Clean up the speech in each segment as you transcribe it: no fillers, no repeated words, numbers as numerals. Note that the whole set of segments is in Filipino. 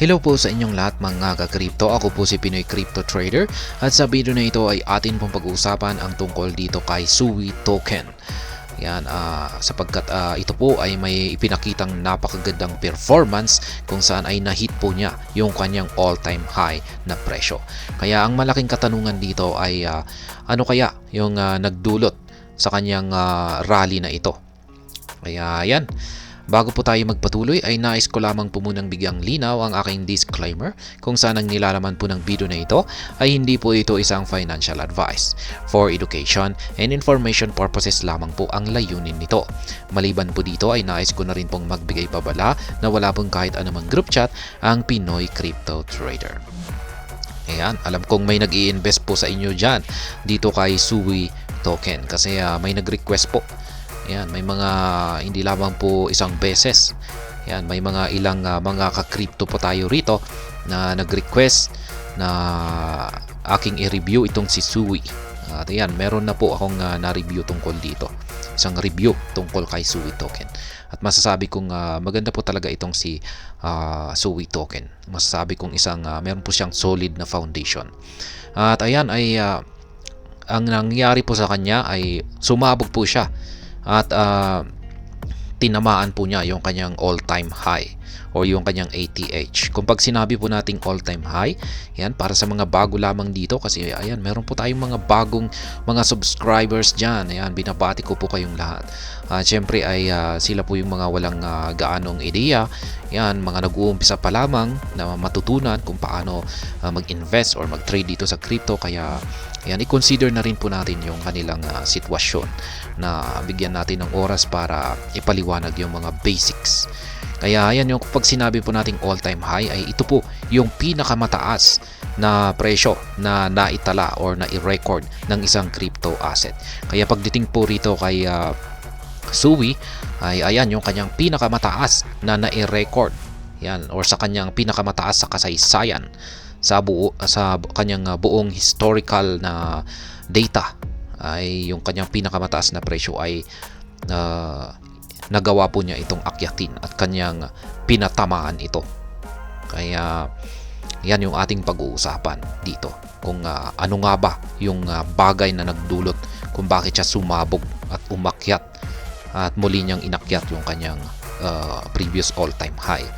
Hello po sa inyong lahat mga ka-crypto. Ako po si Pinoy Crypto Trader at sa video na ito ay atin pong pag-uusapan ang tungkol dito kay Sui token. Yan, sapagkat ito po ay may ipinakitang napakagandang performance kung saan ay na-hit po niya yung kanyang all-time high na presyo. Kaya ang malaking katanungan dito ay ano kaya yung nagdulot sa kanyang rally na ito. Kaya yan. Bago po tayo magpatuloy ay nais ko lamang po munang bigyang linaw ang aking disclaimer kung saan ang nilalaman po ng video na ito ay hindi po ito isang financial advice. For education and information purposes lamang po ang layunin nito. Maliban po dito ay nais ko na rin pong magbigay pabala na wala pong kahit anumang group chat ang Pinoy Crypto Trader. Ayan, alam kong may nag-i-invest po sa inyo dyan dito kay Sui token kasi may nag-request po. Yan, may mga hindi lamang po isang beses. Yan, may mga ilang mga ka-crypto po tayo rito na nag-request na aking i-review itong si Sui. At yan, meron na po akong na-review tungkol dito. Isang review tungkol kay Sui token. At masasabi kong maganda po talaga itong si Sui token. Masasabi kong meron po siyang solid na foundation. At ayan ay ang nangyari po sa kanya ay sumabog po siya. At tinamaan po niya yung kanyang all-time high o yung kanyang ATH. Kung pag sinabi po nating all-time high, yan, para sa mga bago lamang dito kasi ayan, meron po tayong mga bagong mga subscribers dyan. Ayan, binabati ko po kayong lahat. Siyempre ay sila po yung mga walang gaanong ideya. Yan, mga nag-uumpisa pa lamang na matutunan kung paano mag-invest or mag-trade dito sa crypto. Kaya yan, i-consider na rin po natin yung kanilang sitwasyon na bigyan natin ng oras para ipaliwanag yung mga basics. Kaya yan, yung pag sinabi po nating all-time high ay ito po yung pinakamataas na presyo na naitala or na-record ng isang crypto asset. Kaya pagdating po rito kay Sui ay ayan yung kanyang pinakamataas na na-record. Yan, or sa kanyang pinakamataas sa kasaysayan sa kanyang buong historical na data ay yung kanyang pinakamataas na presyo ay nagawa po niya itong akyatin at kanyang pinatamaan ito. Kaya yan yung ating pag-uusapan dito. Kung ano nga ba yung bagay na nagdulot kung bakit siya sumabog at umakyat at muli niyang inakyat yung kanyang previous all-time high.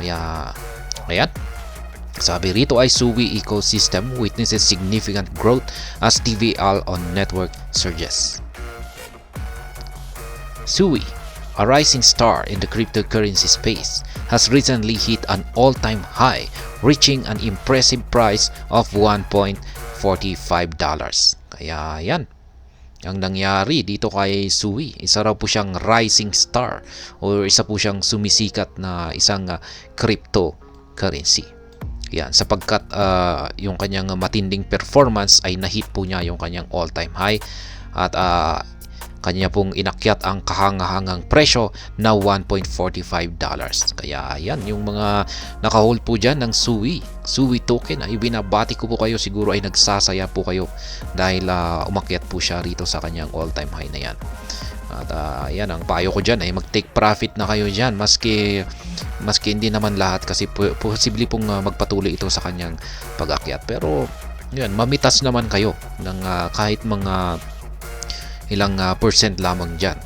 Kaya ayan. Sabi rito ay Sui ecosystem witnesses significant growth as TVL on network surges. Sui, a rising star in the cryptocurrency space, has recently hit an all-time high, reaching an impressive price of $1.45. Kaya yan, ang nangyari dito kay Sui, isa raw po siyang rising star o isa po siyang sumisikat na isang cryptocurrency. Yan, sapagkat yung kanyang matinding performance ay na-hit po niya yung kanyang all-time high at kanya pong inakyat ang kahangahangang presyo na $1.45. Kaya yan, yung mga nakahold po dyan ng Sui token ay binabati ko po kayo, siguro ay nagsasaya po kayo dahil umakyat po siya rito sa kanyang all-time high na yan. At yan, ang payo ko dyan ay mag-take profit na kayo dyan maski hindi naman lahat kasi posible pong magpatuloy ito sa kanyang pag-akyat. Pero yan, mamitas naman kayo ng kahit mga ilang percent lamang dyan.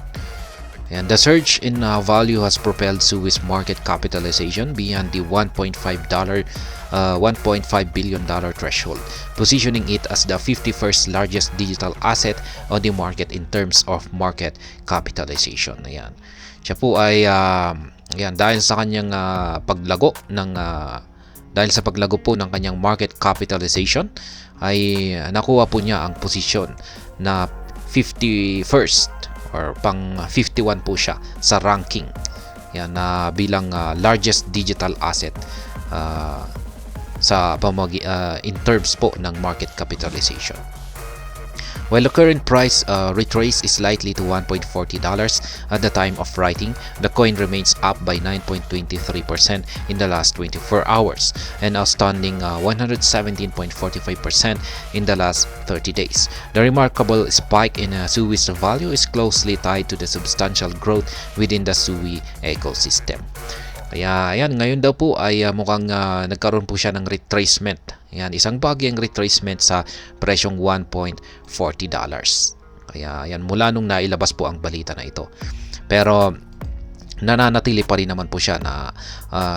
And the surge in value has propelled Sui's market capitalization beyond the $1.5 billion threshold, positioning it as the 51st largest digital asset on the market in terms of market capitalization. Ayan. Siya po ay dahil sa kanyang paglago po ng kanyang market capitalization ay nakuha po niya ang posisyon na 51st or pang 51 po siya sa ranking. Yan, na bilang largest digital asset in terms po ng market capitalization. While the current price retrace is likely to $1.40 at the time of writing, the coin remains up by 9.23% in the last 24 hours and outstanding 117.45% in the last 30 days. The remarkable spike in Sui's value is closely tied to the substantial growth within the Sui ecosystem. Kaya ayan, ngayon daw po ay mukhang nagkaroon po siya ng retracement. Ayan, isang bagyang retracement sa presyong $1.40. Kaya ayan, mula nung nailabas po ang balita na ito. Pero nananatili pa rin naman po siya na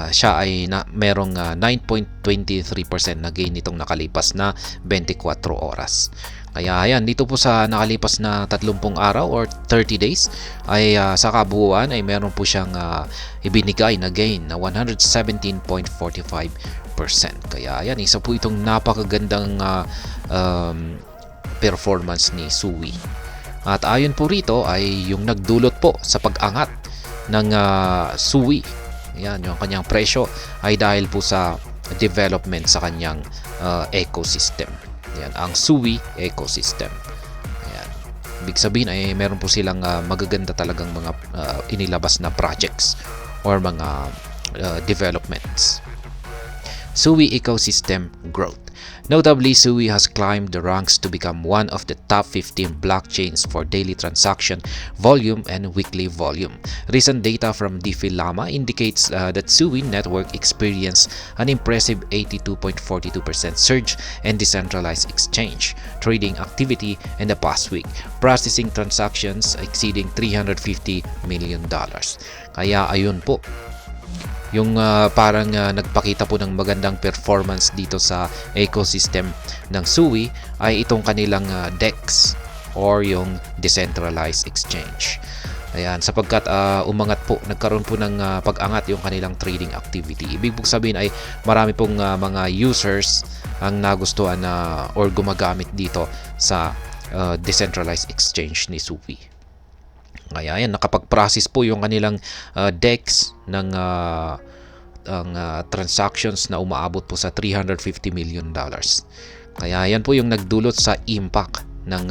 siya ay merong 9.23% na gain nitong nakalipas na 24 oras. Kaya ayan, dito po sa nakalipas na 30 araw or 30 days ay sa kabuuan ay meron po siyang ibinigay na gain na 117.45%. Kaya ayan, isa po itong napakagandang performance ni Sui. At ayon po rito ay yung nagdulot po sa pag-angat ng Sui, ayan, yung kanyang presyo ay dahil po sa development sa kanyang ecosystem. Yan, ang Sui ecosystem. Ayan. Ibig sabihin ay meron po silang magaganda talagang mga inilabas na projects or mga developments. Sui ecosystem growth. Notably, Sui has climbed the ranks to become one of the top 15 blockchains for daily transaction volume and weekly volume. Recent data from DeFi Llama indicates that Sui network experienced an impressive 82.42% surge in decentralized exchange trading activity in the past week, processing transactions exceeding $350 million. Kaya ayun po, yung parang nagpakita po ng magandang performance dito sa ecosystem ng Sui ay itong kanilang DEX or yung decentralized exchange. Ayan, sapagkat umangat po, nagkaroon po ng pag-angat yung kanilang trading activity. Ibig po sabihin ay marami pong mga users ang nagustuhan or gumagamit dito sa decentralized exchange ni Sui. Kaya ayan, nakapag-process po yung kanilang DEX ng transactions na umaabot po sa $350 million. Kaya yan po yung nagdulot sa impact ng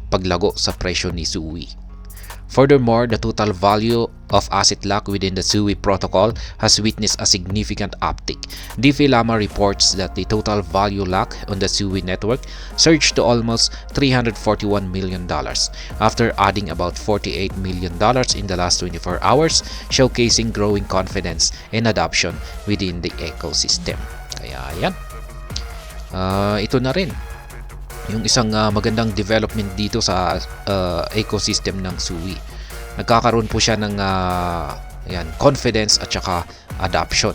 paglago sa presyo ni Sui. Furthermore, the total value of asset lock within the Sui protocol has witnessed a significant uptick. DeFi Llama reports that the total value lock on the Sui network surged to almost $341 million after adding about $48 million in the last 24 hours, showcasing growing confidence and adoption within the ecosystem. Kaya yan, ito na rin yung isang magandang development dito sa ecosystem ng Sui. Nagkakaroon po siya ng confidence at saka adoption.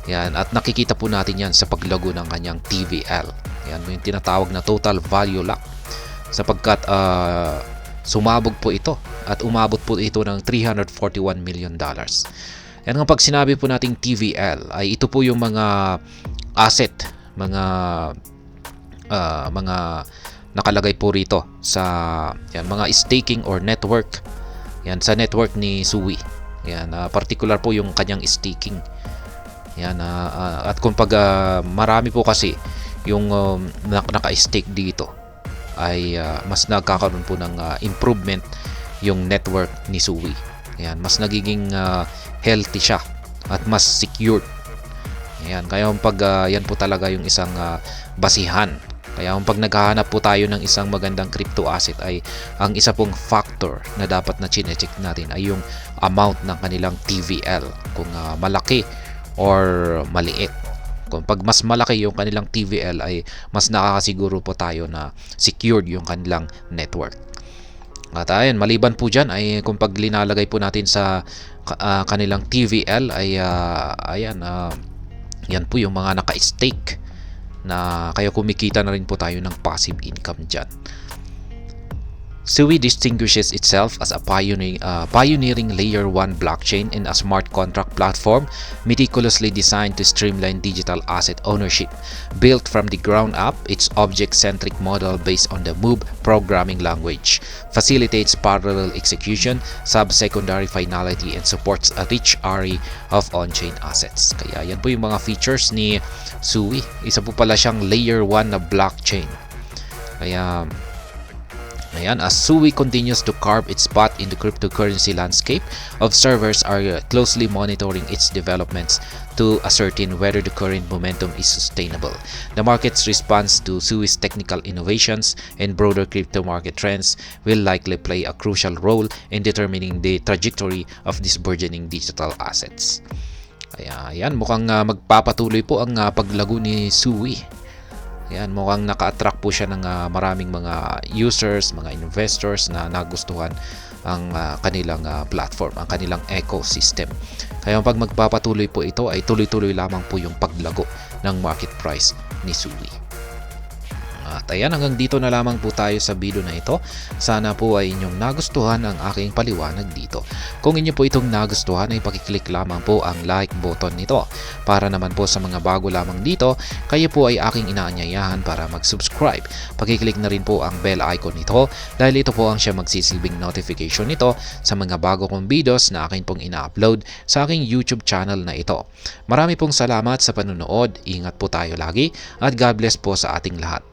Yan, at nakikita po natin yan sa paglago ng kanyang TVL. Yan yung tinatawag na total value lock. Sapagkat sumabog po ito at umabot po ito ng $341 million. Yan nga, pag sinabi po nating TVL ay ito po yung mga asset, mga nakalagay po rito sa yan, mga staking or network. Yan, sa network ni Sui. Yan, particular po yung kanyang staking. Yan, at kung marami po kasi yung naka-stake dito ay mas nagkakaroon po ng improvement yung network ni Sui. Yan, mas nagiging healthy siya at mas secured. Yan, kaya yan po talaga yung isang basihan. Kaya pag naghahanap po tayo ng isang magandang crypto asset ay ang isa pong factor na dapat na chine-check natin ay yung amount ng kanilang TVL. Kung malaki or maliit. Kung pag mas malaki yung kanilang TVL ay mas nakakasiguro po tayo na secured yung kanilang network. At ayun, maliban po dyan ay kung pag linalagay po natin sa kanilang TVL ay yan po yung mga naka-stake na kaya kumikita na rin po tayo ng passive income dyan. Sui distinguishes itself as a pioneering layer 1 blockchain and a smart contract platform meticulously designed to streamline digital asset ownership. Built from the ground up, its object-centric model based on the Move programming language facilitates parallel execution, sub-secondary finality, and supports a rich array of on-chain assets. Kaya yan po yung mga features ni Sui. Isa po pala siyang layer 1 na blockchain. Kaya Ayan, as Sui continues to carve its spot in the cryptocurrency landscape, observers are closely monitoring its developments to ascertain whether the current momentum is sustainable. The market's response to Sui's technical innovations and broader crypto market trends will likely play a crucial role in determining the trajectory of these burgeoning digital assets. Ayan, mukhang magpapatuloy po ang paglago ni Sui. Yan, mukhang naka-attract po siya ng maraming mga users, mga investors na nagustuhan ang kanilang platform, ang kanilang ecosystem. Kaya pag magpapatuloy po ito ay tuloy-tuloy lamang po yung paglago ng market price ni Sui. At ayan, hanggang dito na lamang po tayo sa video na ito. Sana po ay inyong nagustuhan ang aking paliwanag dito. Kung inyo po itong nagustuhan ay pakiclick lamang po ang like button nito. Para naman po sa mga bago lamang dito, kayo po ay aking inaanyayahan para mag-subscribe. Pakiclick na rin po ang bell icon nito dahil ito po ang siya magsisilbing notification nito sa mga bago kong videos na akin pong ina-upload sa aking YouTube channel na ito. Marami pong salamat sa panunood. Ingat po tayo lagi at God bless po sa ating lahat.